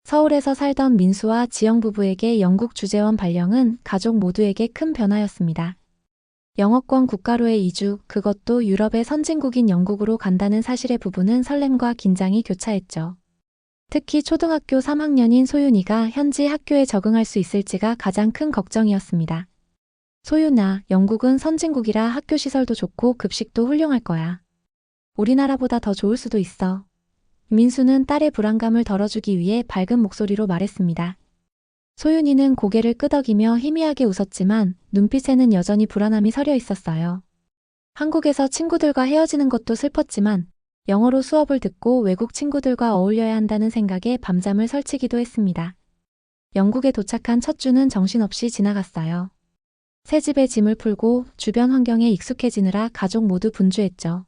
서울에서 살던 민수와 지영 부부에게 영국 주재원 발령은 가족 모두에게 큰 변화였습니다. 영어권 국가로의 이주, 그것도 유럽의 선진국인 영국으로 간다는 사실에 부부는 설렘과 긴장이 교차했죠. 특히 초등학교 3학년인 소윤이가 현지 학교에 적응할 수 있을지가 가장 큰 걱정이었습니다. 소윤아, 영국은 선진국이라 학교 시설도 좋고 급식도 훌륭할 거야. 우리나라보다 더 좋을 수도 있어. 민수는 딸의 불안감을 덜어주기 위해 밝은 목소리로 말했습니다. 소윤이는 고개를 끄덕이며 희미하게 웃었지만 눈빛에는 여전히 불안함이 서려 있었어요. 한국에서 친구들과 헤어지는 것도 슬펐지만 영어로 수업을 듣고 외국 친구들과 어울려야 한다는 생각에 밤잠을 설치기도 했습니다. 영국에 도착한 첫 주는 정신없이 지나갔어요. 새 집에 짐을 풀고 주변 환경에 익숙해지느라 가족 모두 분주했죠.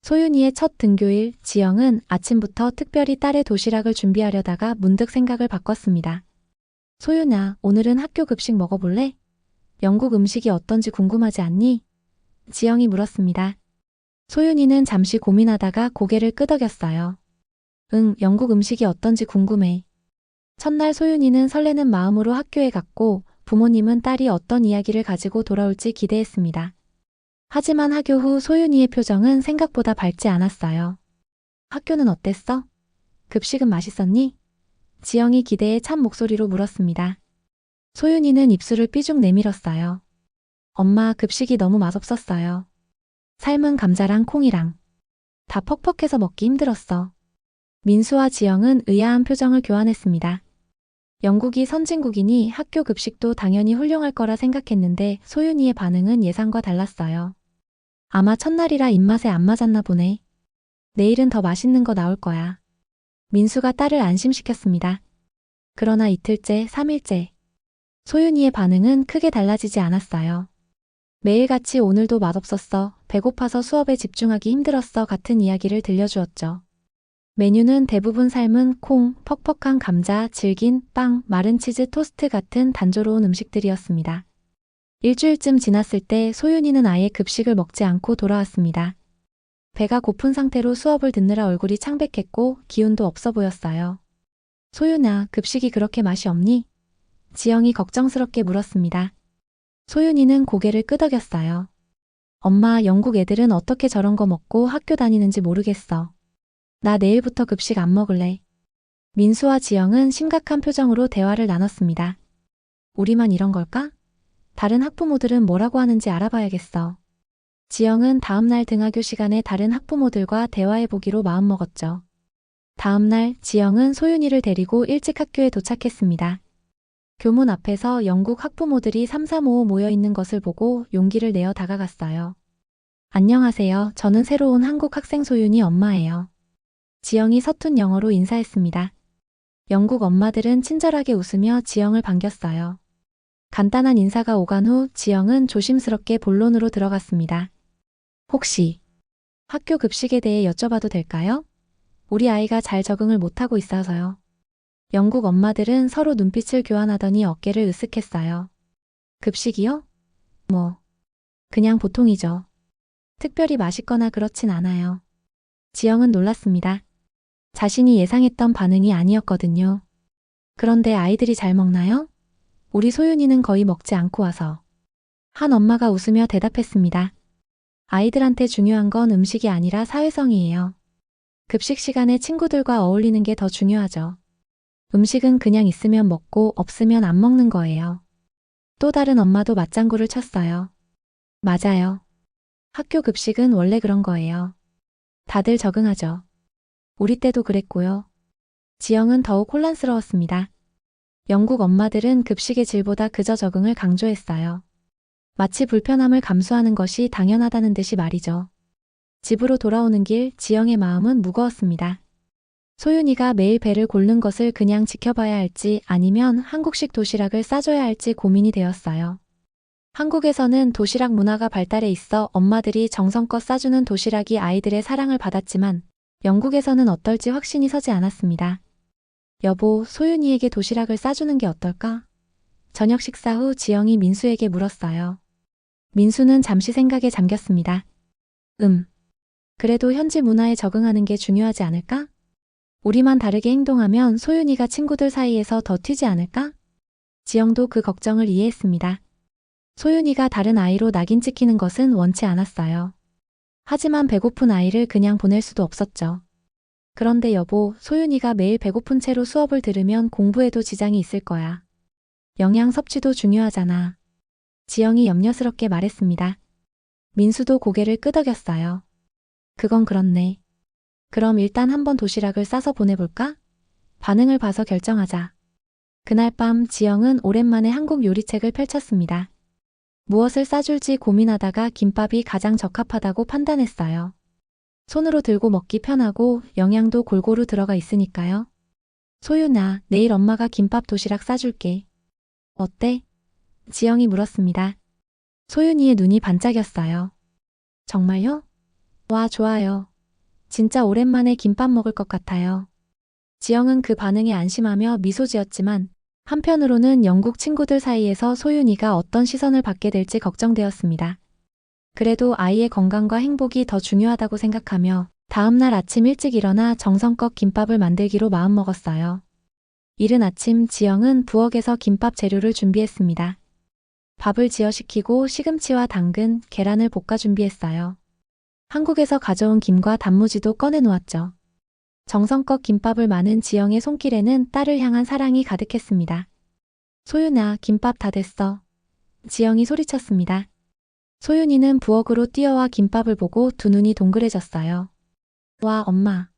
소윤이의 첫 등교일, 지영은 아침부터 특별히 딸의 도시락을 준비하려다가 문득 생각을 바꿨습니다. 소윤아, 오늘은 학교 급식 먹어볼래? 영국 음식이 어떤지 궁금하지 않니? 지영이 물었습니다. 소윤이는 잠시 고민하다가 고개를 끄덕였어요. 응, 영국 음식이 어떤지 궁금해. 첫날 소윤이는 설레는 마음으로 학교에 갔고 부모님은 딸이 어떤 이야기를 가지고 돌아올지 기대했습니다. 하지만 하교 후 소윤이의 표정은 생각보다 밝지 않았어요. 학교는 어땠어? 급식은 맛있었니? 지영이 기대에 찬 목소리로 물었습니다. 소윤이는 입술을 삐죽 내밀었어요. 엄마, 급식이 너무 맛없었어요. 삶은 감자랑 콩이랑. 다 퍽퍽해서 먹기 힘들었어. 민수와 지영은 의아한 표정을 교환했습니다. 영국이 선진국이니 학교 급식도 당연히 훌륭할 거라 생각했는데 소윤이의 반응은 예상과 달랐어요. 아마 첫날이라 입맛에 안 맞았나 보네. 내일은 더 맛있는 거 나올 거야. 민수가 딸을 안심시켰습니다. 그러나 이틀째, 3일째. 소윤이의 반응은 크게 달라지지 않았어요. 매일같이 오늘도 맛없었어, 배고파서 수업에 집중하기 힘들었어 같은 이야기를 들려주었죠. 메뉴는 대부분 삶은 콩, 퍽퍽한 감자, 질긴 빵, 마른 치즈 토스트 같은 단조로운 음식들이었습니다. 일주일쯤 지났을 때 소윤이는 아예 급식을 먹지 않고 돌아왔습니다. 배가 고픈 상태로 수업을 듣느라 얼굴이 창백했고 기운도 없어 보였어요. 소윤아, 급식이 그렇게 맛이 없니? 지영이 걱정스럽게 물었습니다. 소윤이는 고개를 끄덕였어요. 엄마, 영국 애들은 어떻게 저런 거 먹고 학교 다니는지 모르겠어. 나 내일부터 급식 안 먹을래. 민수와 지영은 심각한 표정으로 대화를 나눴습니다. 우리만 이런 걸까? 다른 학부모들은 뭐라고 하는지 알아봐야겠어. 지영은 다음날 등하교 시간에 다른 학부모들과 대화해보기로 마음먹었죠. 다음날 지영은 소윤이를 데리고 일찍 학교에 도착했습니다. 교문 앞에서 영국 학부모들이 3, 4, 5 모여 있는 것을 보고 용기를 내어 다가갔어요. 안녕하세요. 저는 새로 온 한국 학생 소윤이 엄마예요. 지영이 서툰 영어로 인사했습니다. 영국 엄마들은 친절하게 웃으며 지영을 반겼어요. 간단한 인사가 오간 후 지영은 조심스럽게 본론으로 들어갔습니다. 혹시 학교 급식에 대해 여쭤봐도 될까요? 우리 아이가 잘 적응을 못하고 있어서요. 영국 엄마들은 서로 눈빛을 교환하더니 어깨를 으쓱했어요. 급식이요? 뭐, 그냥 보통이죠. 특별히 맛있거나 그렇진 않아요. 지영은 놀랐습니다. 자신이 예상했던 반응이 아니었거든요. 그런데 아이들이 잘 먹나요? 우리 소윤이는 거의 먹지 않고 와서. 한 엄마가 웃으며 대답했습니다. 아이들한테 중요한 건 음식이 아니라 사회성이에요. 급식 시간에 친구들과 어울리는 게 더 중요하죠. 음식은 그냥 있으면 먹고 없으면 안 먹는 거예요. 또 다른 엄마도 맞장구를 쳤어요. 맞아요. 학교 급식은 원래 그런 거예요. 다들 적응하죠. 우리 때도 그랬고요. 지영은 더욱 혼란스러웠습니다. 영국 엄마들은 급식의 질보다 그저 적응을 강조했어요. 마치 불편함을 감수하는 것이 당연하다는 듯이 말이죠. 집으로 돌아오는 길 지영의 마음은 무거웠습니다. 소윤이가 매일 배를 고른 것을 그냥 지켜봐야 할지 아니면 한국식 도시락을 싸줘야 할지 고민이 되었어요. 한국에서는 도시락 문화가 발달해 있어 엄마들이 정성껏 싸주는 도시락이 아이들의 사랑을 받았지만 영국에서는 어떨지 확신이 서지 않았습니다. 여보, 소윤이에게 도시락을 싸주는 게 어떨까? 저녁 식사 후 지영이 민수에게 물었어요. 민수는 잠시 생각에 잠겼습니다. 그래도 현지 문화에 적응하는 게 중요하지 않을까? 우리만 다르게 행동하면 소윤이가 친구들 사이에서 더 튀지 않을까? 지영도 그 걱정을 이해했습니다. 소윤이가 다른 아이로 낙인 찍히는 것은 원치 않았어요. 하지만 배고픈 아이를 그냥 보낼 수도 없었죠. 그런데 여보, 소윤이가 매일 배고픈 채로 수업을 들으면 공부에도 지장이 있을 거야. 영양 섭취도 중요하잖아. 지영이 염려스럽게 말했습니다. 민수도 고개를 끄덕였어요. 그건 그렇네. 그럼 일단 한번 도시락을 싸서 보내볼까? 반응을 봐서 결정하자. 그날 밤 지영은 오랜만에 한국 요리책을 펼쳤습니다. 무엇을 싸줄지 고민하다가 김밥이 가장 적합하다고 판단했어요. 손으로 들고 먹기 편하고 영양도 골고루 들어가 있으니까요. 소윤아, 내일 엄마가 김밥 도시락 싸줄게. 어때? 지영이 물었습니다. 소윤이의 눈이 반짝였어요. 정말요? 와, 좋아요. 진짜 오랜만에 김밥 먹을 것 같아요. 지영은 그 반응에 안심하며 미소 지었지만 한편으로는 영국 친구들 사이에서 소윤이가 어떤 시선을 받게 될지 걱정되었습니다. 그래도 아이의 건강과 행복이 더 중요하다고 생각하며 다음날 아침 일찍 일어나 정성껏 김밥을 만들기로 마음먹었어요. 이른 아침 지영은 부엌에서 김밥 재료를 준비했습니다. 밥을 지어 식히고 시금치와 당근, 계란을 볶아 준비했어요. 한국에서 가져온 김과 단무지도 꺼내 놓았죠. 정성껏 김밥을 마는 지영의 손길에는 딸을 향한 사랑이 가득했습니다. 소윤아, 김밥 다 됐어. 지영이 소리쳤습니다. 소윤이는 부엌으로 뛰어와 김밥을 보고 두 눈이 동그래졌어요. 와, 엄마.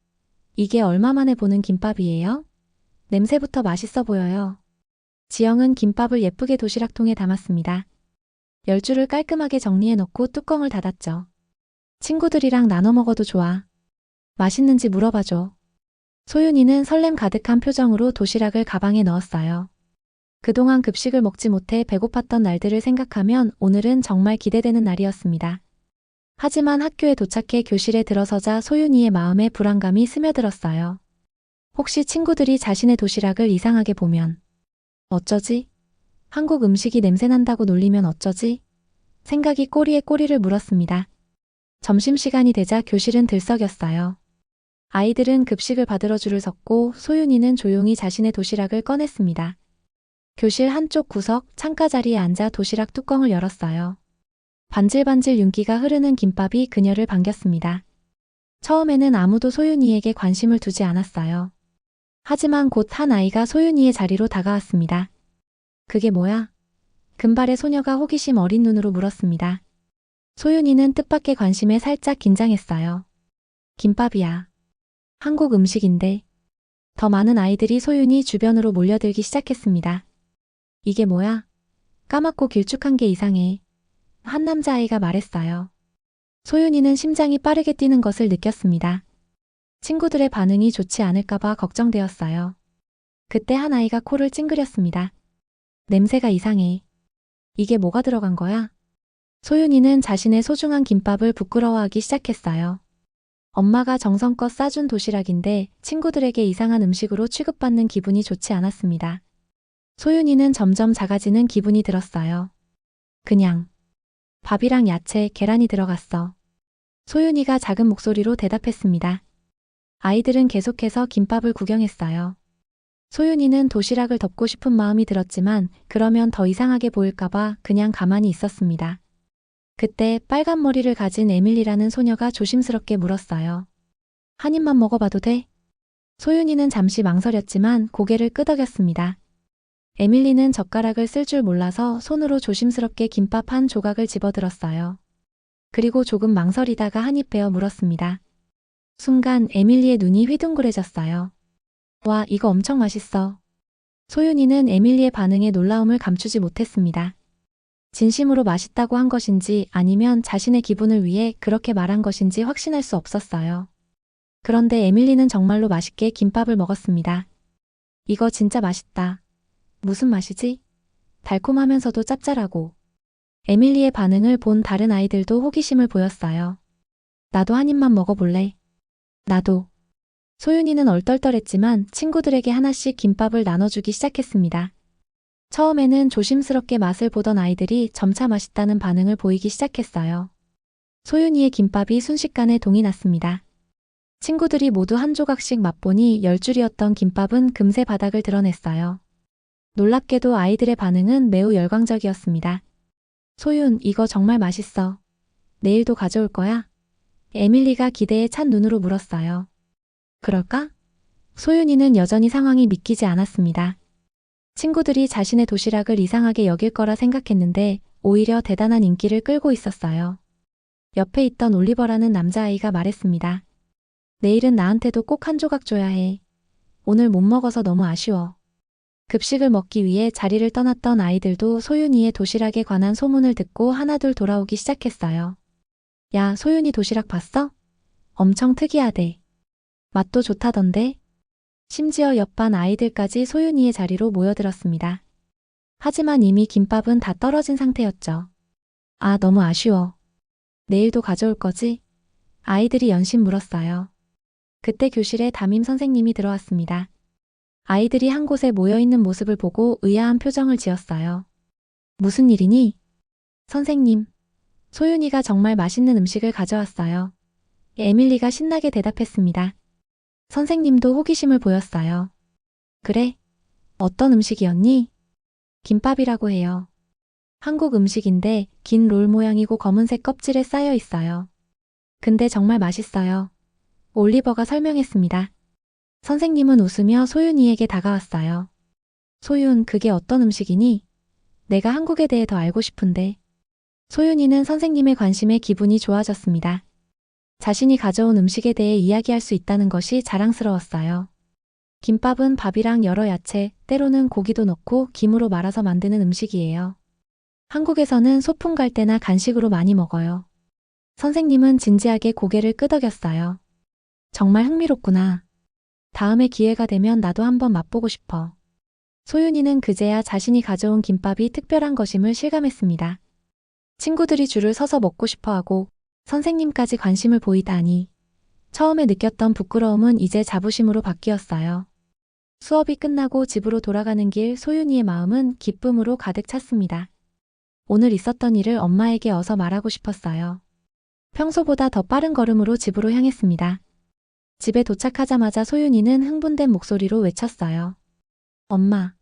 이게 얼마 만에 보는 김밥이에요? 냄새부터 맛있어 보여요. 지영은 김밥을 예쁘게 도시락통에 담았습니다. 10줄을 깔끔하게 정리해 놓고 뚜껑을 닫았죠. 친구들이랑 나눠 먹어도 좋아. 맛있는지 물어봐줘. 소윤이는 설렘 가득한 표정으로 도시락을 가방에 넣었어요. 그동안 급식을 먹지 못해 배고팠던 날들을 생각하면 오늘은 정말 기대되는 날이었습니다. 하지만 학교에 도착해 교실에 들어서자 소윤이의 마음에 불안감이 스며들었어요. 혹시 친구들이 자신의 도시락을 이상하게 보면 어쩌지? 한국 음식이 냄새난다고 놀리면 어쩌지? 생각이 꼬리에 꼬리를 물었습니다. 점심시간이 되자 교실은 들썩였어요. 아이들은 급식을 받으러 줄을 섰고 소윤이는 조용히 자신의 도시락을 꺼냈습니다. 교실 한쪽 구석 창가 자리에 앉아 도시락 뚜껑을 열었어요. 반질반질 윤기가 흐르는 김밥이 그녀를 반겼습니다. 처음에는 아무도 소윤이에게 관심을 두지 않았어요. 하지만 곧 한 아이가 소윤이의 자리로 다가왔습니다. 그게 뭐야? 금발의 소녀가 호기심 어린 눈으로 물었습니다. 소윤이는 뜻밖의 관심에 살짝 긴장했어요. 김밥이야. 한국 음식인데. 더 많은 아이들이 소윤이 주변으로 몰려들기 시작했습니다. 이게 뭐야? 까맣고 길쭉한 게 이상해. 한 남자아이가 말했어요. 소윤이는 심장이 빠르게 뛰는 것을 느꼈습니다. 친구들의 반응이 좋지 않을까봐 걱정되었어요. 그때 한 아이가 코를 찡그렸습니다. 냄새가 이상해. 이게 뭐가 들어간 거야? 소윤이는 자신의 소중한 김밥을 부끄러워하기 시작했어요. 엄마가 정성껏 싸준 도시락인데 친구들에게 이상한 음식으로 취급받는 기분이 좋지 않았습니다. 소윤이는 점점 작아지는 기분이 들었어요. 그냥 밥이랑 야채, 계란이 들어갔어. 소윤이가 작은 목소리로 대답했습니다. 아이들은 계속해서 김밥을 구경했어요. 소윤이는 도시락을 덮고 싶은 마음이 들었지만 그러면 더 이상하게 보일까봐 그냥 가만히 있었습니다. 그때 빨간 머리를 가진 에밀리라는 소녀가 조심스럽게 물었어요. 한 입만 먹어봐도 돼? 소윤이는 잠시 망설였지만 고개를 끄덕였습니다. 에밀리는 젓가락을 쓸 줄 몰라서 손으로 조심스럽게 김밥 한 조각을 집어들었어요. 그리고 조금 망설이다가 한 입 베어 물었습니다. 순간 에밀리의 눈이 휘둥그레졌어요. 와, 이거 엄청 맛있어. 소윤이는 에밀리의 반응에 놀라움을 감추지 못했습니다. 진심으로 맛있다고 한 것인지 아니면 자신의 기분을 위해 그렇게 말한 것인지 확신할 수 없었어요. 그런데 에밀리는 정말로 맛있게 김밥을 먹었습니다. 이거 진짜 맛있다. 무슨 맛이지? 달콤하면서도 짭짤하고. 에밀리의 반응을 본 다른 아이들도 호기심을 보였어요. 나도 한 입만 먹어볼래. 나도. 소윤이는 얼떨떨했지만 친구들에게 하나씩 김밥을 나눠주기 시작했습니다. 처음에는 조심스럽게 맛을 보던 아이들이 점차 맛있다는 반응을 보이기 시작했어요. 소윤이의 김밥이 순식간에 동이 났습니다. 친구들이 모두 한 조각씩 맛보니 10줄이었던 김밥은 금세 바닥을 드러냈어요. 놀랍게도 아이들의 반응은 매우 열광적이었습니다. 소윤, 이거 정말 맛있어. 내일도 가져올 거야? 에밀리가 기대에 찬 눈으로 물었어요. 그럴까? 소윤이는 여전히 상황이 믿기지 않았습니다. 친구들이 자신의 도시락을 이상하게 여길 거라 생각했는데 오히려 대단한 인기를 끌고 있었어요. 옆에 있던 올리버라는 남자아이가 말했습니다. 내일은 나한테도 꼭 한 조각 줘야 해. 오늘 못 먹어서 너무 아쉬워. 급식을 먹기 위해 자리를 떠났던 아이들도 소윤이의 도시락에 관한 소문을 듣고 하나둘 돌아오기 시작했어요. 야, 소윤이 도시락 봤어? 엄청 특이하대. 맛도 좋다던데? 심지어 옆반 아이들까지 소윤이의 자리로 모여들었습니다. 하지만 이미 김밥은 다 떨어진 상태였죠. 아, 너무 아쉬워. 내일도 가져올 거지? 아이들이 연신 물었어요. 그때 교실에 담임 선생님이 들어왔습니다. 아이들이 한 곳에 모여있는 모습을 보고 의아한 표정을 지었어요. 무슨 일이니? 선생님, 소윤이가 정말 맛있는 음식을 가져왔어요. 에밀리가 신나게 대답했습니다. 선생님도 호기심을 보였어요. 그래? 어떤 음식이었니? 김밥이라고 해요. 한국 음식인데 긴 롤 모양이고 검은색 껍질에 쌓여 있어요. 근데 정말 맛있어요. 올리버가 설명했습니다. 선생님은 웃으며 소윤이에게 다가왔어요. 소윤, 그게 어떤 음식이니? 내가 한국에 대해 더 알고 싶은데. 소윤이는 선생님의 관심에 기분이 좋아졌습니다. 자신이 가져온 음식에 대해 이야기할 수 있다는 것이 자랑스러웠어요. 김밥은 밥이랑 여러 야채, 때로는 고기도 넣고 김으로 말아서 만드는 음식이에요. 한국에서는 소풍 갈 때나 간식으로 많이 먹어요. 선생님은 진지하게 고개를 끄덕였어요. 정말 흥미롭구나. 다음에 기회가 되면 나도 한번 맛보고 싶어. 소윤이는 그제야 자신이 가져온 김밥이 특별한 것임을 실감했습니다. 친구들이 줄을 서서 먹고 싶어하고 선생님까지 관심을 보이다니. 처음에 느꼈던 부끄러움은 이제 자부심으로 바뀌었어요. 수업이 끝나고 집으로 돌아가는 길 소윤이의 마음은 기쁨으로 가득 찼습니다. 오늘 있었던 일을 엄마에게 어서 말하고 싶었어요. 평소보다 더 빠른 걸음으로 집으로 향했습니다. 집에 도착하자마자 소윤이는 흥분된 목소리로 외쳤어요. 엄마,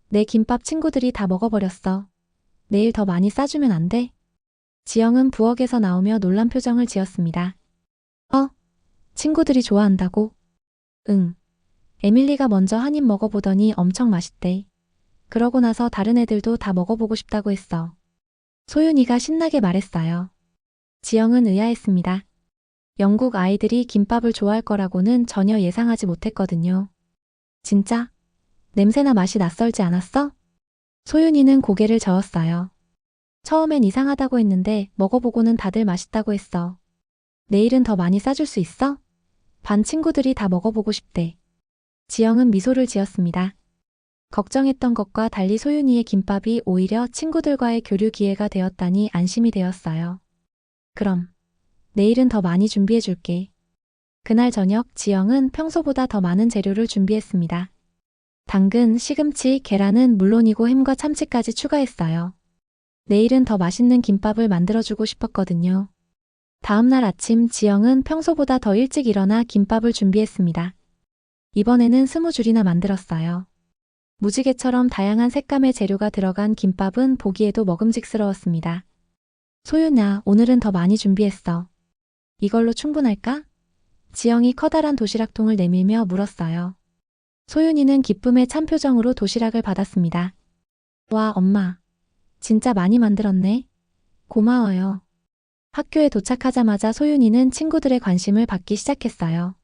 내 김밥 친구들이 다 먹어버렸어. 내일 더 많이 싸주면 안 돼? 지영은 부엌에서 나오며 놀란 표정을 지었습니다. 친구들이 좋아한다고? 응. 에밀리가 먼저 한 입 먹어보더니 엄청 맛있대. 그러고 나서 다른 애들도 다 먹어보고 싶다고 했어. 소윤이가 신나게 말했어요. 지영은 의아했습니다. 영국 아이들이 김밥을 좋아할 거라고는 전혀 예상하지 못했거든요. 진짜? 냄새나 맛이 낯설지 않았어? 소윤이는 고개를 저었어요. 처음엔 이상하다고 했는데 먹어보고는 다들 맛있다고 했어. 내일은 더 많이 싸줄 수 있어? 반 친구들이 다 먹어보고 싶대. 지영은 미소를 지었습니다. 걱정했던 것과 달리 소윤이의 김밥이 오히려 친구들과의 교류 기회가 되었다니 안심이 되었어요. 그럼 내일은 더 많이 준비해 줄게. 그날 저녁 지영은 평소보다 더 많은 재료를 준비했습니다. 당근, 시금치, 계란은 물론이고 햄과 참치까지 추가했어요. 내일은 더 맛있는 김밥을 만들어주고 싶었거든요. 다음날 아침 지영은 평소보다 더 일찍 일어나 김밥을 준비했습니다. 이번에는 20줄이나 만들었어요. 무지개처럼 다양한 색감의 재료가 들어간 김밥은 보기에도 먹음직스러웠습니다. 소윤아, 오늘은 더 많이 준비했어. 이걸로 충분할까? 지영이 커다란 도시락통을 내밀며 물었어요. 소윤이는 기쁨에 찬 표정으로 도시락을 받았습니다. 와, 엄마. 진짜 많이 만들었네. 고마워요. 학교에 도착하자마자 소윤이는 친구들의 관심을 받기 시작했어요.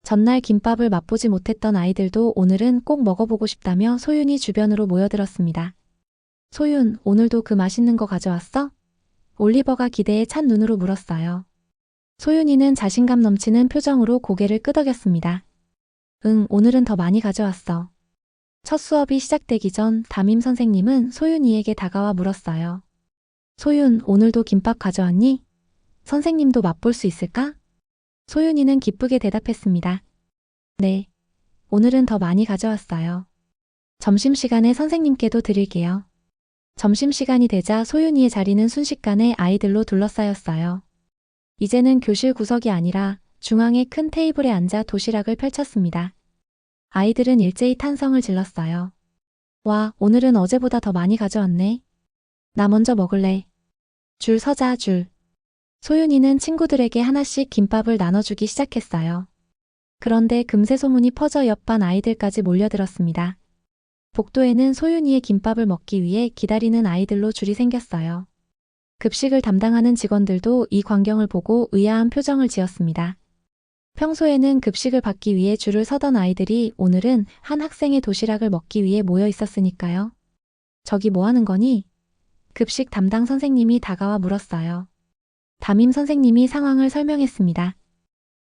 전날 김밥을 맛보지 못했던 아이들도 오늘은 꼭 먹어보고 싶다며 소윤이 주변으로 모여들었습니다. 소윤, 오늘도 그 맛있는 거 가져왔어? 올리버가 기대에 찬 눈으로 물었어요. 소윤이는 자신감 넘치는 표정으로 고개를 끄덕였습니다. 응, 오늘은 더 많이 가져왔어. 첫 수업이 시작되기 전 담임 선생님은 소윤이에게 다가와 물었어요. 소윤, 오늘도 김밥 가져왔니? 선생님도 맛볼 수 있을까? 소윤이는 기쁘게 대답했습니다. 네, 오늘은 더 많이 가져왔어요. 점심시간에 선생님께도 드릴게요. 점심시간이 되자 소윤이의 자리는 순식간에 아이들로 둘러싸였어요. 이제는 교실 구석이 아니라 중앙의 큰 테이블에 앉아 도시락을 펼쳤습니다. 아이들은 일제히 탄성을 질렀어요. 와, 오늘은 어제보다 더 많이 가져왔네. 나 먼저 먹을래. 줄 서자, 줄. 소윤이는 친구들에게 하나씩 김밥을 나눠주기 시작했어요. 그런데 금세 소문이 퍼져 옆반 아이들까지 몰려들었습니다. 복도에는 소윤이의 김밥을 먹기 위해 기다리는 아이들로 줄이 생겼어요. 급식을 담당하는 직원들도 이 광경을 보고 의아한 표정을 지었습니다. 평소에는 급식을 받기 위해 줄을 서던 아이들이 오늘은 한 학생의 도시락을 먹기 위해 모여 있었으니까요. 저기 뭐 하는 거니? 급식 담당 선생님이 다가와 물었어요. 담임 선생님이 상황을 설명했습니다.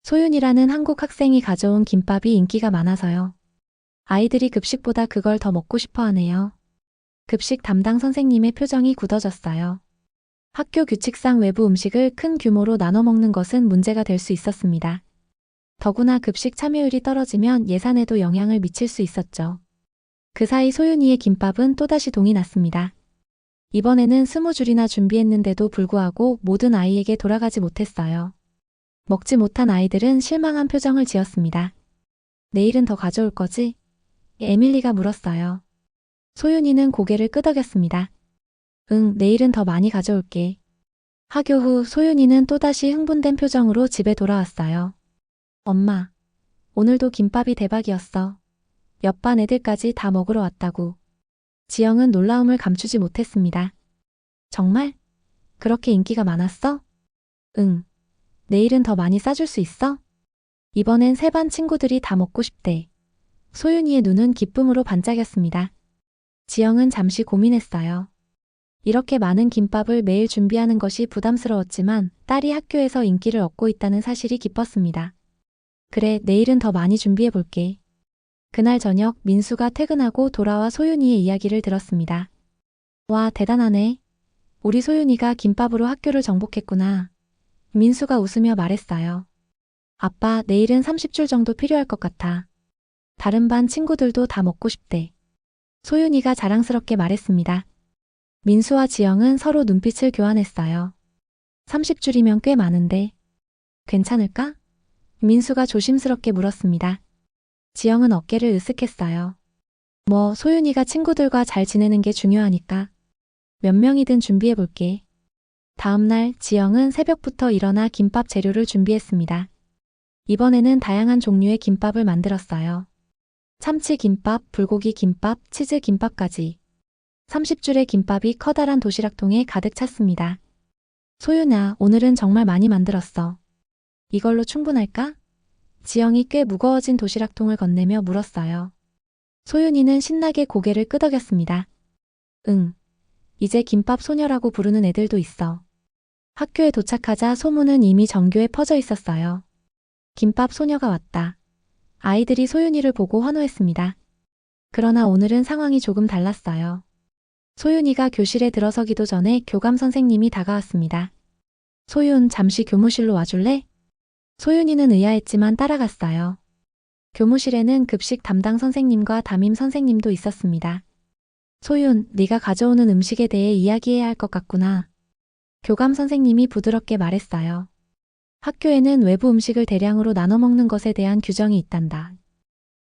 소윤이라는 한국 학생이 가져온 김밥이 인기가 많아서요. 아이들이 급식보다 그걸 더 먹고 싶어 하네요. 급식 담당 선생님의 표정이 굳어졌어요. 학교 규칙상 외부 음식을 큰 규모로 나눠 먹는 것은 문제가 될 수 있었습니다. 더구나 급식 참여율이 떨어지면 예산에도 영향을 미칠 수 있었죠. 그 사이 소윤이의 김밥은 또다시 동이 났습니다. 이번에는 20줄이나 준비했는데도 불구하고 모든 아이에게 돌아가지 못했어요. 먹지 못한 아이들은 실망한 표정을 지었습니다. 내일은 더 가져올 거지? 에밀리가 물었어요. 소윤이는 고개를 끄덕였습니다. 응, 내일은 더 많이 가져올게. 하교 후 소윤이는 또다시 흥분된 표정으로 집에 돌아왔어요. 엄마, 오늘도 김밥이 대박이었어. 옆반 애들까지 다 먹으러 왔다고. 지영은 놀라움을 감추지 못했습니다. 정말? 그렇게 인기가 많았어? 응. 내일은 더 많이 싸줄 수 있어? 이번엔 세 반 친구들이 다 먹고 싶대. 소윤이의 눈은 기쁨으로 반짝였습니다. 지영은 잠시 고민했어요. 이렇게 많은 김밥을 매일 준비하는 것이 부담스러웠지만 딸이 학교에서 인기를 얻고 있다는 사실이 기뻤습니다. 그래, 내일은 더 많이 준비해볼게. 그날 저녁 민수가 퇴근하고 돌아와 소윤이의 이야기를 들었습니다. 와, 대단하네. 우리 소윤이가 김밥으로 학교를 정복했구나. 민수가 웃으며 말했어요. 아빠, 내일은 30줄 정도 필요할 것 같아. 다른 반 친구들도 다 먹고 싶대. 소윤이가 자랑스럽게 말했습니다. 민수와 지영은 서로 눈빛을 교환했어요. 30줄이면 꽤 많은데. 괜찮을까? 민수가 조심스럽게 물었습니다. 지영은 어깨를 으쓱했어요. 뭐, 소윤이가 친구들과 잘 지내는 게 중요하니까. 몇 명이든 준비해볼게. 다음 날 지영은 새벽부터 일어나 김밥 재료를 준비했습니다. 이번에는 다양한 종류의 김밥을 만들었어요. 참치 김밥, 불고기 김밥, 치즈 김밥까지. 30줄의 김밥이 커다란 도시락통에 가득 찼습니다. 소윤아, 오늘은 정말 많이 만들었어. 이걸로 충분할까? 지영이 꽤 무거워진 도시락통을 건네며 물었어요. 소윤이는 신나게 고개를 끄덕였습니다. 응. 이제 김밥 소녀라고 부르는 애들도 있어. 학교에 도착하자 소문은 이미 전교에 퍼져 있었어요. 김밥 소녀가 왔다. 아이들이 소윤이를 보고 환호했습니다. 그러나 오늘은 상황이 조금 달랐어요. 소윤이가 교실에 들어서기도 전에 교감 선생님이 다가왔습니다. 소윤, 잠시 교무실로 와줄래? 소윤이는 의아했지만 따라갔어요. 교무실에는 급식 담당 선생님과 담임 선생님도 있었습니다. 소윤, 네가 가져오는 음식에 대해 이야기해야 할 것 같구나. 교감 선생님이 부드럽게 말했어요. 학교에는 외부 음식을 대량으로 나눠 먹는 것에 대한 규정이 있단다.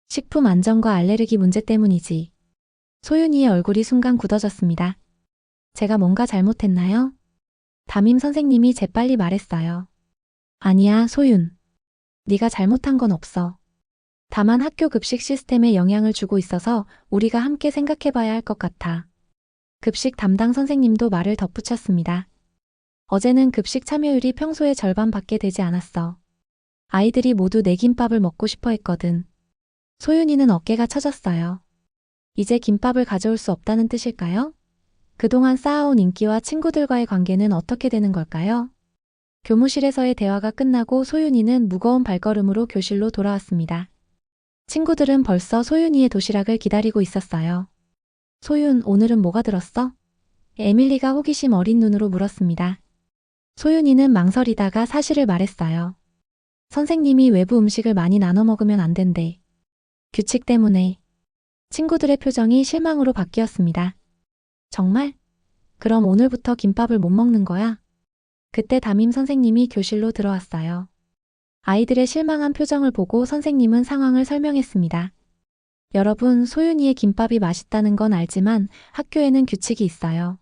식품 안전과 알레르기 문제 때문이지. 소윤이의 얼굴이 순간 굳어졌습니다. 제가 뭔가 잘못했나요? 담임 선생님이 재빨리 말했어요. 아니야, 소윤. 네가 잘못한 건 없어. 다만 학교 급식 시스템에 영향을 주고 있어서 우리가 함께 생각해봐야 할 것 같아. 급식 담당 선생님도 말을 덧붙였습니다. 어제는 급식 참여율이 평소의 절반밖에 되지 않았어. 아이들이 모두 내 김밥을 먹고 싶어 했거든. 소윤이는 어깨가 처졌어요. 이제 김밥을 가져올 수 없다는 뜻일까요? 그동안 쌓아온 인기와 친구들과의 관계는 어떻게 되는 걸까요? 교무실에서의 대화가 끝나고 소윤이는 무거운 발걸음으로 교실로 돌아왔습니다. 친구들은 벌써 소윤이의 도시락을 기다리고 있었어요. 소윤, 오늘은 뭐가 들었어? 에밀리가 호기심 어린 눈으로 물었습니다. 소윤이는 망설이다가 사실을 말했어요. 선생님이 외부 음식을 많이 나눠 먹으면 안 된대. 규칙 때문에. 친구들의 표정이 실망으로 바뀌었습니다. 정말? 그럼 오늘부터 김밥을 못 먹는 거야? 그때 담임 선생님이 교실로 들어왔어요. 아이들의 실망한 표정을 보고 선생님은 상황을 설명했습니다. 여러분, 소윤이의 김밥이 맛있다는 건 알지만 학교에는 규칙이 있어요.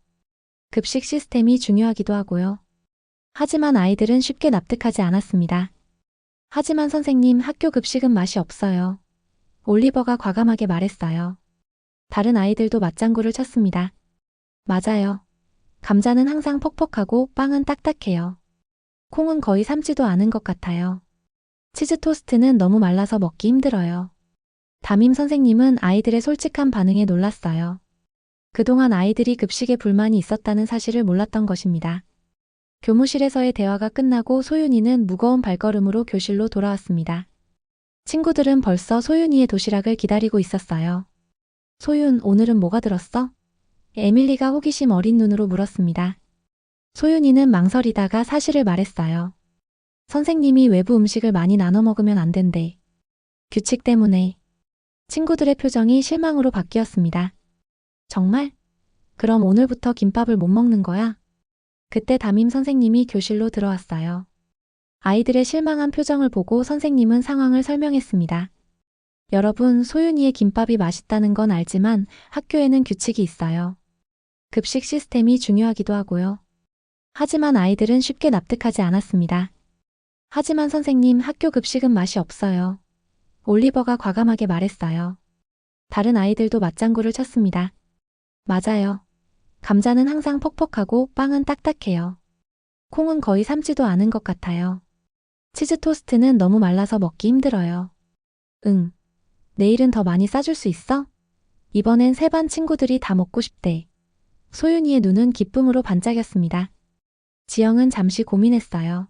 급식 시스템이 중요하기도 하고요. 하지만 아이들은 쉽게 납득하지 않았습니다. 하지만 선생님, 학교 급식은 맛이 없어요. 올리버가 과감하게 말했어요. 다른 아이들도 맞장구를 쳤습니다. 맞아요. 감자는 항상 퍽퍽하고 빵은 딱딱해요. 콩은 거의 삶지도 않은 것 같아요. 치즈 토스트는 너무 말라서 먹기 힘들어요. 담임 선생님은 아이들의 솔직한 반응에 놀랐어요. 그동안 아이들이 급식에 불만이 있었다는 사실을 몰랐던 것입니다. 교무실에서의 대화가 끝나고 소윤이는 무거운 발걸음으로 교실로 돌아왔습니다. 친구들은 벌써 소윤이의 도시락을 기다리고 있었어요. 소윤, 오늘은 뭐가 들었어? 에밀리가 호기심 어린 눈으로 물었습니다. 소윤이는 망설이다가 사실을 말했어요. 선생님이 외부 음식을 많이 나눠 먹으면 안 된대. 규칙 때문에. 친구들의 표정이 실망으로 바뀌었습니다. 정말? 그럼 오늘부터 김밥을 못 먹는 거야? 그때 담임 선생님이 교실로 들어왔어요. 아이들의 실망한 표정을 보고 선생님은 상황을 설명했습니다. 여러분, 소윤이의 김밥이 맛있다는 건 알지만 학교에는 규칙이 있어요. 급식 시스템이 중요하기도 하고요. 하지만 아이들은 쉽게 납득하지 않았습니다. 하지만 선생님, 학교 급식은 맛이 없어요. 올리버가 과감하게 말했어요. 다른 아이들도 맞장구를 쳤습니다. 맞아요. 감자는 항상 퍽퍽하고 빵은 딱딱해요. 콩은 거의 삶지도 않은 것 같아요. 치즈 토스트는 너무 말라서 먹기 힘들어요. 응. 내일은 더 많이 싸줄 수 있어? 이번엔 세 반 친구들이 다 먹고 싶대. 소윤이의 눈은 기쁨으로 반짝였습니다. 지영은 잠시 고민했어요.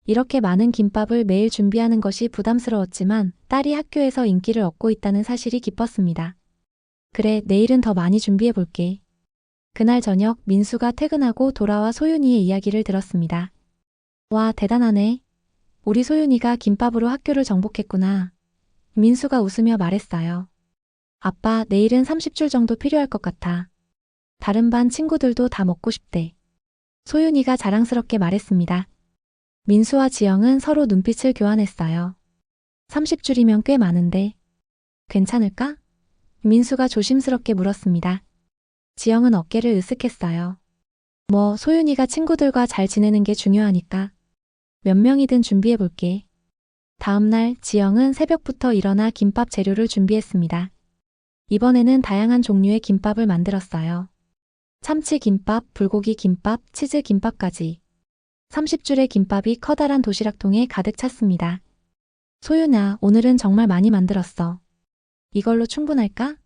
이렇게 많은 김밥을 매일 준비하는 것이 부담스러웠지만 딸이 학교에서 인기를 얻고 있다는 사실이 기뻤습니다. 그래, 내일은 더 많이 준비해 볼게. 그날 저녁 민수가 퇴근하고 돌아와 소윤이의 이야기를 들었습니다. 와, 대단하네. 우리 소윤이가 김밥으로 학교를 정복했구나. 민수가 웃으며 말했어요. 아빠, 내일은 30줄 정도 필요할 것 같아. 다른 반 친구들도 다 먹고 싶대. 소윤이가 자랑스럽게 말했습니다. 민수와 지영은 서로 눈빛을 교환했어요. 30줄이면 꽤 많은데. 괜찮을까? 민수가 조심스럽게 물었습니다. 지영은 어깨를 으쓱했어요. 뭐, 소윤이가 친구들과 잘 지내는 게 중요하니까. 몇 명이든 준비해 볼게. 다음날 지영은 새벽부터 일어나 김밥 재료를 준비했습니다. 이번에는 다양한 종류의 김밥을 만들었어요. 참치 김밥, 불고기 김밥, 치즈 김밥까지. 30줄의 김밥이 커다란 도시락통에 가득 찼습니다. 소윤아, 오늘은 정말 많이 만들었어. 이걸로 충분할까?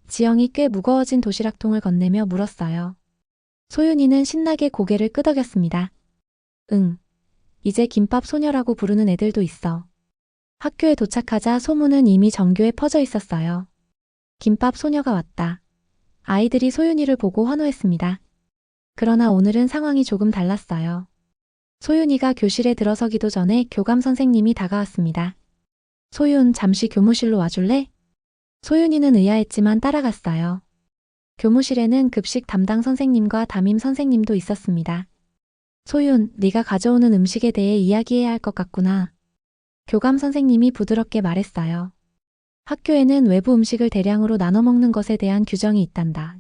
지영이 꽤 무거워진 도시락통을 건네며 물었어요. 소윤이는 신나게 고개를 끄덕였습니다. 응. 이제 김밥 소녀라고 부르는 애들도 있어. 학교에 도착하자 소문은 이미 전교에 퍼져 있었어요. 김밥 소녀가 왔다. 아이들이 소윤이를 보고 환호했습니다. 그러나 오늘은 상황이 조금 달랐어요. 소윤이가 교실에 들어서기도 전에 교감 선생님이 다가왔습니다. 소윤, 잠시 교무실로 와줄래? 소윤이는 의아했지만 따라갔어요. 교무실에는 급식 담당 선생님과 담임 선생님도 있었습니다. 소윤, 네가 가져오는 음식에 대해 이야기해야 할 것 같구나. 교감 선생님이 부드럽게 말했어요. 학교에는 외부 음식을 대량으로 나눠 먹는 것에 대한 규정이 있단다.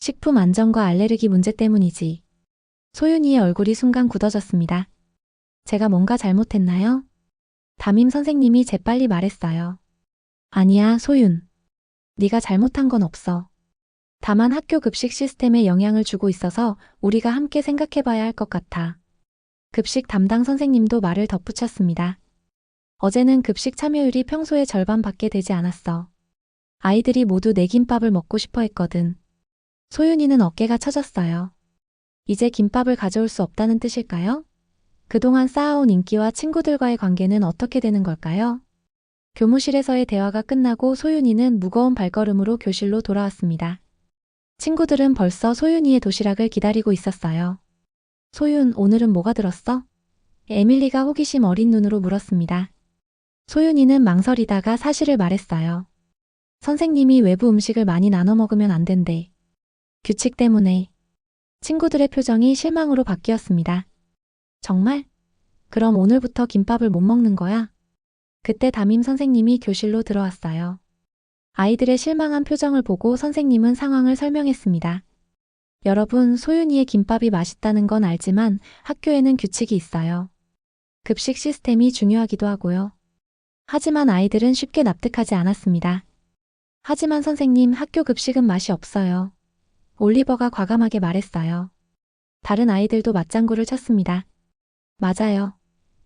식품 안전과 알레르기 문제 때문이지. 소윤이의 얼굴이 순간 굳어졌습니다. 제가 뭔가 잘못했나요? 담임 선생님이 재빨리 말했어요. 아니야, 소윤. 네가 잘못한 건 없어. 다만 학교 급식 시스템에 영향을 주고 있어서 우리가 함께 생각해봐야 할 것 같아. 급식 담당 선생님도 말을 덧붙였습니다. 어제는 급식 참여율이 평소의 절반밖에 되지 않았어. 아이들이 모두 내 김밥을 먹고 싶어 했거든. 소윤이는 어깨가 처졌어요. 이제 김밥을 가져올 수 없다는 뜻일까요? 그동안 쌓아온 인기와 친구들과의 관계는 어떻게 되는 걸까요? 교무실에서의 대화가 끝나고 소윤이는 무거운 발걸음으로 교실로 돌아왔습니다. 친구들은 벌써 소윤이의 도시락을 기다리고 있었어요. 소윤, 오늘은 뭐가 들었어? 에밀리가 호기심 어린 눈으로 물었습니다. 소윤이는 망설이다가 사실을 말했어요. 선생님이 외부 음식을 많이 나눠 먹으면 안 된대. 규칙 때문에. 친구들의 표정이 실망으로 바뀌었습니다. 정말? 그럼 오늘부터 김밥을 못 먹는 거야? 그때 담임 선생님이 교실로 들어왔어요. 아이들의 실망한 표정을 보고 선생님은 상황을 설명했습니다. 여러분, 소윤이의 김밥이 맛있다는 건 알지만 학교에는 규칙이 있어요. 급식 시스템이 중요하기도 하고요. 하지만 아이들은 쉽게 납득하지 않았습니다. 하지만 선생님, 학교 급식은 맛이 없어요. 올리버가 과감하게 말했어요. 다른 아이들도 맞장구를 쳤습니다. 맞아요.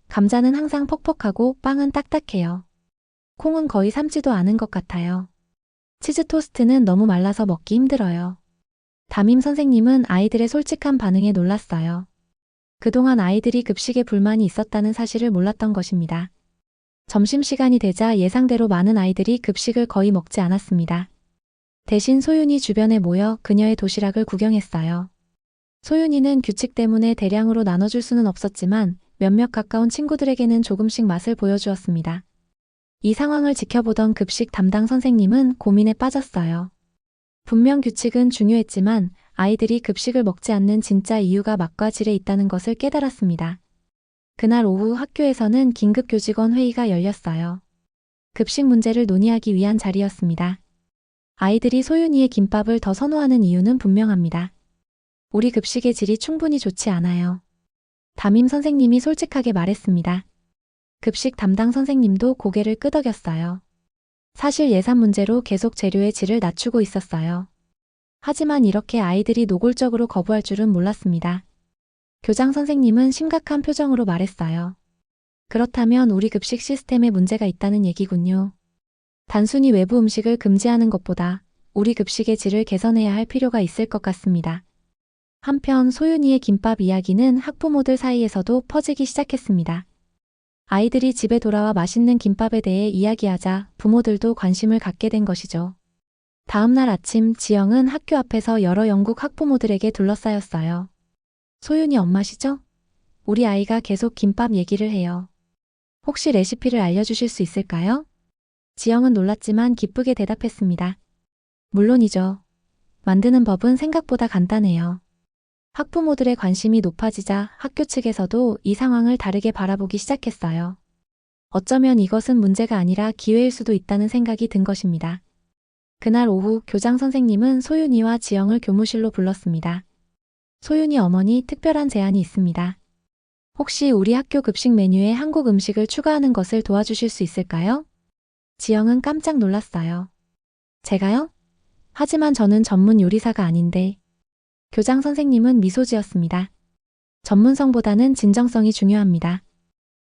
감자는 항상 퍽퍽하고 빵은 딱딱해요. 콩은 거의 삶지도 않은 것 같아요. 치즈 토스트는 너무 말라서 먹기 힘들어요. 담임 선생님은 아이들의 솔직한 반응에 놀랐어요. 그동안 아이들이 급식에 불만이 있었다는 사실을 몰랐던 것입니다. 점심시간이 되자 예상대로 많은 아이들이 급식을 거의 먹지 않았습니다. 대신 소윤이 주변에 모여 그녀의 도시락을 구경했어요. 소윤이는 규칙 때문에 대량으로 나눠줄 수는 없었지만 몇몇 가까운 친구들에게는 조금씩 맛을 보여주었습니다. 이 상황을 지켜보던 급식 담당 선생님은 고민에 빠졌어요. 분명 규칙은 중요했지만 아이들이 급식을 먹지 않는 진짜 이유가 맛과 질에 있다는 것을 깨달았습니다. 그날 오후 학교에서는 긴급 교직원 회의가 열렸어요. 급식 문제를 논의하기 위한 자리였습니다. 아이들이 소윤이의 김밥을 더 선호하는 이유는 분명합니다. 우리 급식의 질이 충분히 좋지 않아요. 담임 선생님이 솔직하게 말했습니다. 급식 담당 선생님도 고개를 끄덕였어요. 사실 예산 문제로 계속 재료의 질을 낮추고 있었어요. 하지만 이렇게 아이들이 노골적으로 거부할 줄은 몰랐습니다. 교장 선생님은 심각한 표정으로 말했어요. 그렇다면 우리 급식 시스템에 문제가 있다는 얘기군요. 단순히 외부 음식을 금지하는 것보다 우리 급식의 질을 개선해야 할 필요가 있을 것 같습니다. 한편 소윤이의 김밥 이야기는 학부모들 사이에서도 퍼지기 시작했습니다. 아이들이 집에 돌아와 맛있는 김밥에 대해 이야기하자 부모들도 관심을 갖게 된 것이죠. 다음 날 아침 지영은 학교 앞에서 여러 영국 학부모들에게 둘러싸였어요. 소윤이 엄마시죠? 우리 아이가 계속 김밥 얘기를 해요. 혹시 레시피를 알려주실 수 있을까요? 지영은 놀랐지만 기쁘게 대답했습니다. 물론이죠. 만드는 법은 생각보다 간단해요. 학부모들의 관심이 높아지자 학교 측에서도 이 상황을 다르게 바라보기 시작했어요. 어쩌면 이것은 문제가 아니라 기회일 수도 있다는 생각이 든 것입니다. 그날 오후 교장 선생님은 소윤이와 지영을 교무실로 불렀습니다. 소윤이 어머니, 특별한 제안이 있습니다. 혹시 우리 학교 급식 메뉴에 한국 음식을 추가하는 것을 도와주실 수 있을까요? 지영은 깜짝 놀랐어요. 제가요? 하지만 저는 전문 요리사가 아닌데. 교장 선생님은 미소 지었습니다. 전문성보다는 진정성이 중요합니다.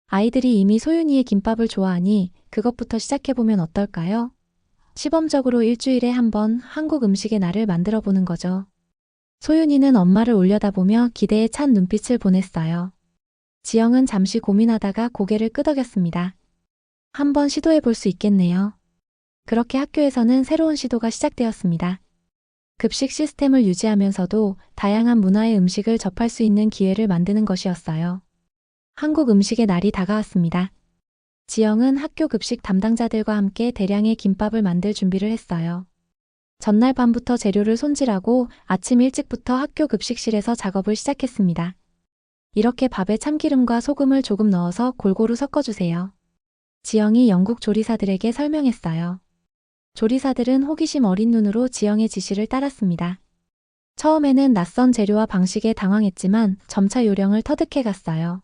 아이들이 이미 소윤이의 김밥을 좋아하니 그것부터 시작해보면 어떨까요? 시범적으로 일주일에 한 번 한국 음식의 날을 만들어 보는 거죠. 소윤이는 엄마를 올려다보며 기대에 찬 눈빛을 보냈어요. 지영은 잠시 고민하다가 고개를 끄덕였습니다. 한번 시도해 볼 수 있겠네요. 그렇게 학교에서는 새로운 시도가 시작되었습니다. 급식 시스템을 유지하면서도 다양한 문화의 음식을 접할 수 있는 기회를 만드는 것이었어요. 한국 음식의 날이 다가왔습니다. 지영은 학교 급식 담당자들과 함께 대량의 김밥을 만들 준비를 했어요. 전날 밤부터 재료를 손질하고 아침 일찍부터 학교 급식실에서 작업을 시작했습니다. 이렇게 밥에 참기름과 소금을 조금 넣어서 골고루 섞어주세요. 지영이 영국 조리사들에게 설명했어요. 조리사들은 호기심 어린 눈으로 지영의 지시를 따랐습니다. 처음에는 낯선 재료와 방식에 당황했지만 점차 요령을 터득해 갔어요.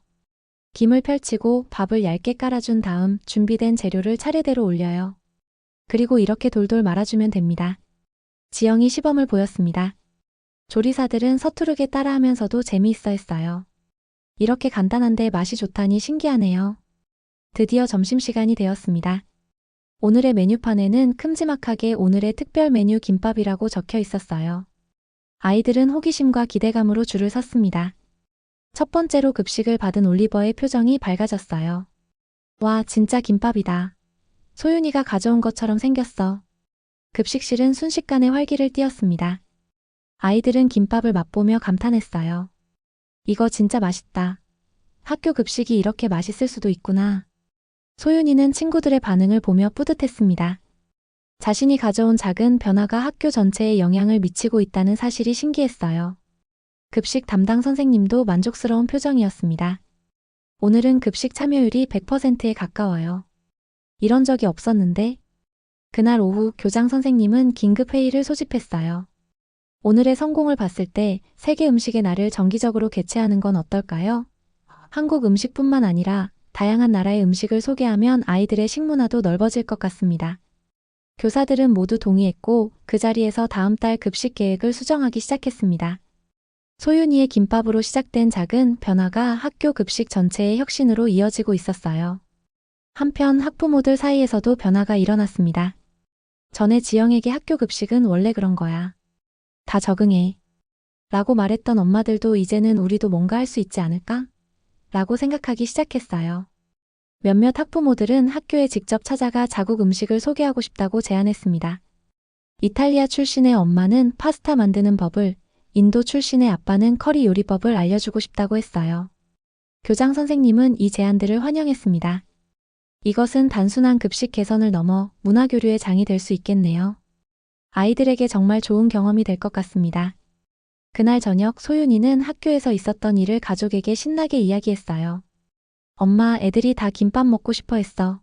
김을 펼치고 밥을 얇게 깔아준 다음 준비된 재료를 차례대로 올려요. 그리고 이렇게 돌돌 말아주면 됩니다. 지영이 시범을 보였습니다. 조리사들은 서투르게 따라하면서도 재미있어 했어요. 이렇게 간단한데 맛이 좋다니 신기하네요. 드디어 점심시간이 되었습니다. 오늘의 메뉴판에는 큼지막하게 오늘의 특별 메뉴 김밥이라고 적혀 있었어요. 아이들은 호기심과 기대감으로 줄을 섰습니다. 첫 번째로 급식을 받은 올리버의 표정이 밝아졌어요. 와, 진짜 김밥이다. 소윤이가 가져온 것처럼 생겼어. 급식실은 순식간에 활기를 띠었습니다. 아이들은 김밥을 맛보며 감탄했어요. 이거 진짜 맛있다. 학교 급식이 이렇게 맛있을 수도 있구나. 소윤이는 친구들의 반응을 보며 뿌듯했습니다. 자신이 가져온 작은 변화가 학교 전체에 영향을 미치고 있다는 사실이 신기했어요. 급식 담당 선생님도 만족스러운 표정이었습니다. 오늘은 급식 참여율이 100%에 가까워요. 이런 적이 없었는데 그날 오후 교장 선생님은 긴급 회의를 소집했어요. 오늘의 성공을 봤을 때 세계 음식의 날을 정기적으로 개최하는 건 어떨까요? 한국 음식뿐만 아니라 다양한 나라의 음식을 소개하면 아이들의 식문화도 넓어질 것 같습니다. 교사들은 모두 동의했고 그 자리에서 다음 달 급식 계획을 수정하기 시작했습니다. 소윤이의 김밥으로 시작된 작은 변화가 학교 급식 전체의 혁신으로 이어지고 있었어요. 한편 학부모들 사이에서도 변화가 일어났습니다. 전에 지영에게 학교 급식은 원래 그런 거야. 다 적응해. 라고 말했던 엄마들도 이제는 우리도 뭔가 할 수 있지 않을까? 라고 생각하기 시작했어요. 몇몇 학부모들은 학교에 직접 찾아가 자국 음식을 소개하고 싶다고 제안했습니다. 이탈리아 출신의 엄마는 파스타 만드는 법을, 인도 출신의 아빠는 커리 요리법을 알려주고 싶다고 했어요. 교장 선생님은 이 제안들을 환영했습니다. 이것은 단순한 급식 개선을 넘어 문화교류의 장이 될 수 있겠네요. 아이들에게 정말 좋은 경험이 될 것 같습니다. 그날 저녁 소윤이는 학교에서 있었던 일을 가족에게 신나게 이야기했어요. 엄마, 애들이 다 김밥 먹고 싶어 했어.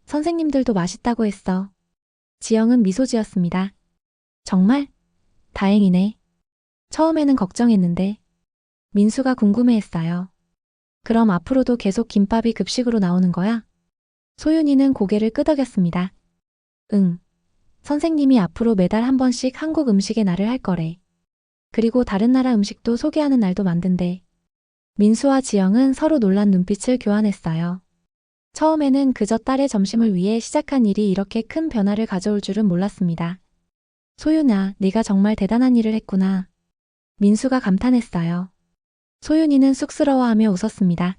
선생님들도 맛있다고 했어. 지영은 미소 지었습니다. 정말? 다행이네. 처음에는 걱정했는데. 민수가 궁금해했어요. 그럼 앞으로도 계속 김밥이 급식으로 나오는 거야? 소윤이는 고개를 끄덕였습니다. 응. 선생님이 앞으로 매달 한 번씩 한국 음식의 날을 할 거래. 그리고 다른 나라 음식도 소개하는 날도 만든대. 민수와 지영은 서로 놀란 눈빛을 교환했어요. 처음에는 그저 딸의 점심을 위해 시작한 일이 이렇게 큰 변화를 가져올 줄은 몰랐습니다. 소윤아, 네가 정말 대단한 일을 했구나. 민수가 감탄했어요. 소윤이는 쑥스러워하며 웃었습니다.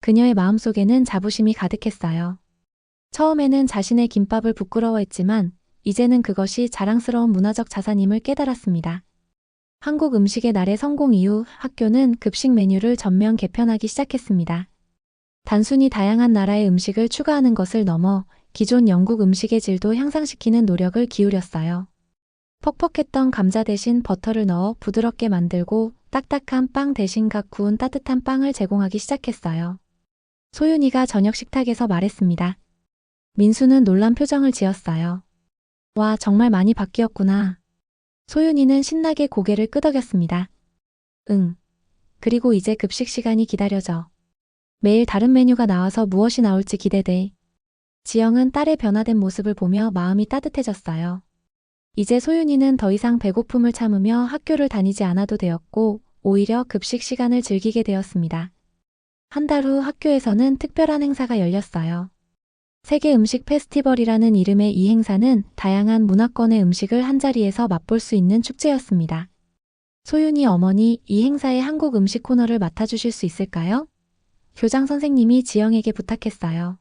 그녀의 마음속에는 자부심이 가득했어요. 처음에는 자신의 김밥을 부끄러워했지만 이제는 그것이 자랑스러운 문화적 자산임을 깨달았습니다. 한국 음식의 날의 성공 이후 학교는 급식 메뉴를 전면 개편하기 시작했습니다. 단순히 다양한 나라의 음식을 추가하는 것을 넘어 기존 영국 음식의 질도 향상시키는 노력을 기울였어요. 퍽퍽했던 감자 대신 버터를 넣어 부드럽게 만들고 딱딱한 빵 대신 각 구운 따뜻한 빵을 제공하기 시작했어요. 소윤이가 저녁 식탁에서 말했습니다. 민수는 놀란 표정을 지었어요. 와, 정말 많이 바뀌었구나. 소윤이는 신나게 고개를 끄덕였습니다. 응. 그리고 이제 급식 시간이 기다려져. 매일 다른 메뉴가 나와서 무엇이 나올지 기대돼. 지영은 딸의 변화된 모습을 보며 마음이 따뜻해졌어요. 이제 소윤이는 더 이상 배고픔을 참으며 학교를 다니지 않아도 되었고 오히려 급식 시간을 즐기게 되었습니다. 한 달 후 학교에서는 특별한 행사가 열렸어요. 세계 음식 페스티벌이라는 이름의 이 행사는 다양한 문화권의 음식을 한자리에서 맛볼 수 있는 축제였습니다. 소윤이 어머니, 이 행사의 한국 음식 코너를 맡아주실 수 있을까요? 교장 선생님이 지영에게 부탁했어요.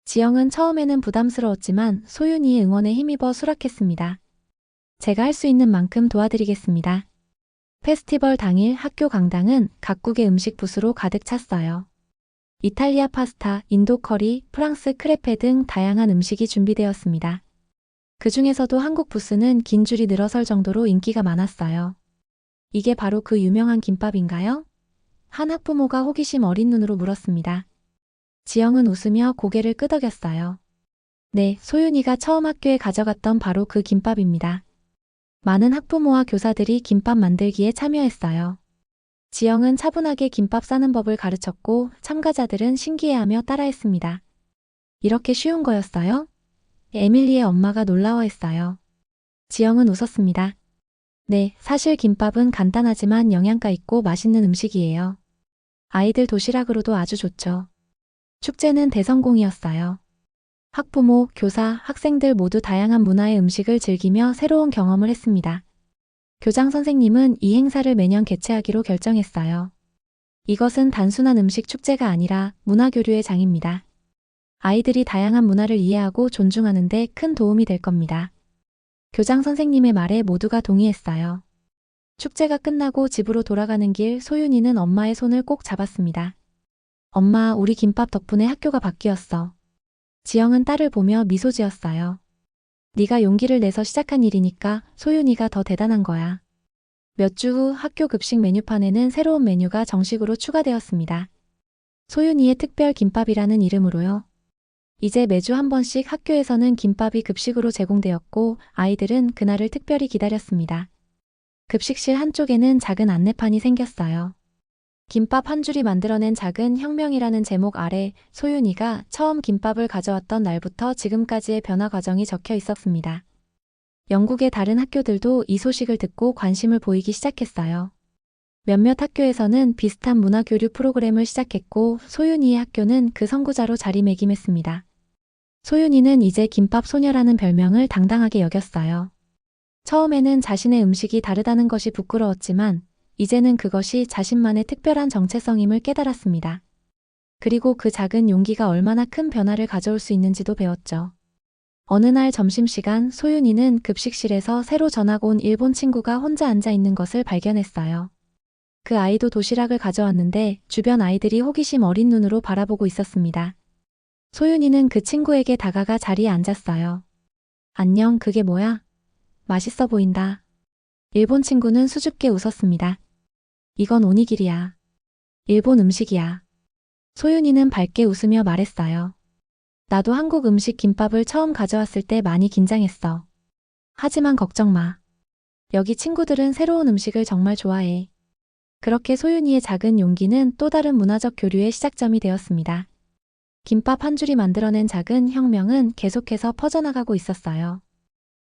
지영은 처음에는 부담스러웠지만 소윤이의 응원에 힘입어 수락했습니다. 제가 할 수 있는 만큼 도와드리겠습니다. 페스티벌 당일 학교 강당은 각국의 음식 붓으로 가득 찼어요. 이탈리아 파스타, 인도 커리, 프랑스 크레페 등 다양한 음식이 준비되었습니다. 그 중에서도 한국 부스는 긴 줄이 늘어설 정도로 인기가 많았어요. 이게 바로 그 유명한 김밥인가요? 한 학부모가 호기심 어린 눈으로 물었습니다. 지영은 웃으며 고개를 끄덕였어요. 네, 소윤이가 처음 학교에 가져갔던 바로 그 김밥입니다. 많은 학부모와 교사들이 김밥 만들기에 참여했어요. 지영은 차분하게 김밥 싸는 법을 가르쳤고 참가자들은 신기해하며 따라했습니다. 이렇게 쉬운 거였어요? 에밀리의 엄마가 놀라워했어요. 지영은 웃었습니다. 네, 사실 김밥은 간단하지만 영양가 있고 맛있는 음식이에요. 아이들 도시락으로도 아주 좋죠. 축제는 대성공이었어요. 학부모, 교사, 학생들 모두 다양한 문화의 음식을 즐기며 새로운 경험을 했습니다. 교장 선생님은 이 행사를 매년 개최하기로 결정했어요. 이것은 단순한 음식 축제가 아니라 문화교류의 장입니다. 아이들이 다양한 문화를 이해하고 존중하는 데 큰 도움이 될 겁니다. 교장 선생님의 말에 모두가 동의했어요. 축제가 끝나고 집으로 돌아가는 길 소윤이는 엄마의 손을 꼭 잡았습니다. 엄마, 우리 김밥 덕분에 학교가 바뀌었어. 지영은 딸을 보며 미소 지었어요. 네가 용기를 내서 시작한 일이니까 소윤이가 더 대단한 거야. 몇 주 후 학교 급식 메뉴판에는 새로운 메뉴가 정식으로 추가되었습니다. 소윤이의 특별 김밥이라는 이름으로요. 이제 매주 한 번씩 학교에서는 김밥이 급식으로 제공되었고 아이들은 그날을 특별히 기다렸습니다. 급식실 한쪽에는 작은 안내판이 생겼어요. 김밥 한 줄이 만들어낸 작은 혁명이라는 제목 아래 소윤이가 처음 김밥을 가져왔던 날부터 지금까지의 변화 과정이 적혀 있었습니다. 영국의 다른 학교들도 이 소식을 듣고 관심을 보이기 시작했어요. 몇몇 학교에서는 비슷한 문화교류 프로그램을 시작했고 소윤이의 학교는 그 선구자로 자리매김했습니다. 소윤이는 이제 김밥 소녀라는 별명을 당당하게 여겼어요. 처음에는 자신의 음식이 다르다는 것이 부끄러웠지만 이제는 그것이 자신만의 특별한 정체성임을 깨달았습니다. 그리고 그 작은 용기가 얼마나 큰 변화를 가져올 수 있는지도 배웠죠. 어느 날 점심시간 소윤이는 급식실에서 새로 전학 온 일본 친구가 혼자 앉아 있는 것을 발견했어요. 그 아이도 도시락을 가져왔는데 주변 아이들이 호기심 어린 눈으로 바라보고 있었습니다. 소윤이는 그 친구에게 다가가 자리에 앉았어요. 안녕, 그게 뭐야? 맛있어 보인다. 일본 친구는 수줍게 웃었습니다. 이건 오니기리야. 일본 음식이야. 소윤이는 밝게 웃으며 말했어요. 나도 한국 음식 김밥을 처음 가져왔을 때 많이 긴장했어. 하지만 걱정 마. 여기 친구들은 새로운 음식을 정말 좋아해. 그렇게 소윤이의 작은 용기는 또 다른 문화적 교류의 시작점이 되었습니다. 김밥 한 줄이 만들어낸 작은 혁명은 계속해서 퍼져나가고 있었어요.